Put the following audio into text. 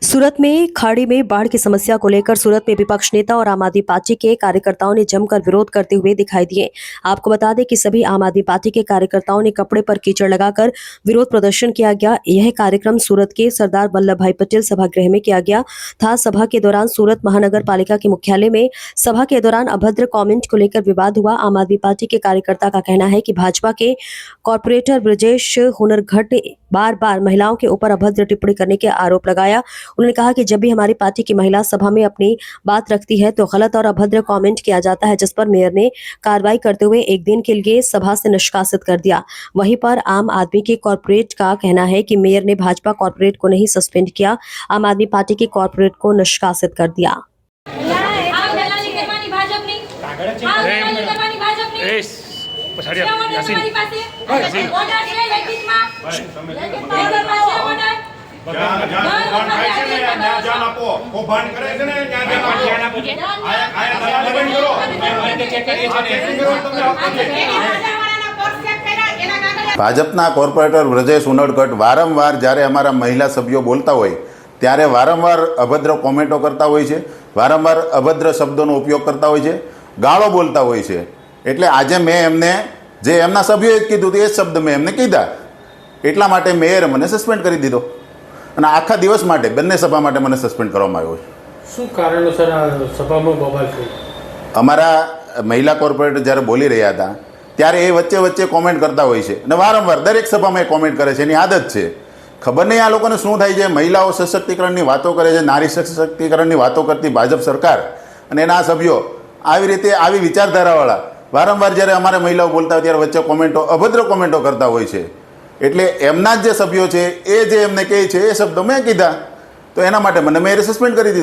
सूरत में खाड़ी में बाढ़ की समस्या को लेकर सूरत में विपक्ष नेता और आम आदमी पार्टी के कार्यकर्ताओं ने जमकर विरोध करते हुए दिखाई दिए। आपको बता दें कि सभी आम आदमी पार्टी के कार्यकर्ताओं ने कपड़े पर कीचड़ लगाकर विरोध प्रदर्शन किया गया। यह कार्यक्रम सूरत के सरदार वल्लभ भाई पटेल सभागृह में किया गया था। सभा के दौरान सूरत महानगर पालिका के मुख्यालय में सभा के दौरान अभद्र कॉमेंट को लेकर विवाद हुआ। आम आदमी पार्टी के कार्यकर्ता का कहना है कि भाजपा के कॉर्पोरेटर ब्रजेश हुनरघट बार बार महिलाओं के ऊपर अभद्र टिप्पणी करने के आरोप लगाया। उन्होंने कहा कि जब भी हमारी पार्टी की महिला सभा में अपनी बात रखती है तो गलत और अभद्र कमेंट किया जाता है, जिस पर मेयर ने कार्रवाई करते हुए एक दिन के लिए सभा से निष्कासित कर दिया। वहीं पर आम आदमी के कॉर्पोरेट का कहना है कि मेयर ने भाजपा कॉर्पोरेट को नहीं सस्पेंड किया, आम आदमी पार्टी के कॉर्पोरेट को निष्कासित कर दिया। ભાજપના કોર્પોરેટર બ્રજેશ ઉનડકટ વારંવાર જ્યારે અમારા મહિલા સભ્યો બોલતા હોય ત્યારે વારંવાર અભદ્ર કોમેન્ટો કરતા હોય છે, વારંવાર અભદ્ર શબ્દોનો ઉપયોગ કરતા હોય છે, ગાળો બોલતા હોય છે। એટલે આજે મેં એમને જે એમના સભ્યોએ કીધું હતું એ જ શબ્દ મેં એમને કીધા, એટલા માટે મેયરે મને સસ્પેન્ડ કરી દીધો અને આખા દિવસ માટે બંને સભા માટે મને સસ્પેન્ડ કરવામાં આવ્યો છે। શું કારણોસર આ સભામાં બબાલ થઈ? અમારા મહિલા કોર્પોરેટર જ્યારે બોલી રહ્યા હતા ત્યારે એ વચ્ચે વચ્ચે કોમેન્ટ કરતા હોય છે અને વારંવાર દરેક સભામાં એ કોમેન્ટ કરે છે, એની આદત છે। ખબર નહીં આ લોકોને શું થાય છે। મહિલાઓ સશક્તિકરણની વાતો કરે છે, નારી સશક્તિકરણની વાતો કરતી ભાજપ સરકાર અને એના સભ્યો આવી રીતે આવી વિચારધારાવાળા વારંવાર જ્યારે અમારે મહિલાઓ બોલતા હોય ત્યારે વચ્ચે કોમેન્ટો અભદ્ર કોમેન્ટો કરતા હોય છે। એટલે એમના જ જે સભ્યો છે એ જે એમને કહે છે એ શબ્દો મેં કીધા, તો એના માટે મને મેયરે સસ્પેન્ડ કરી દીધું।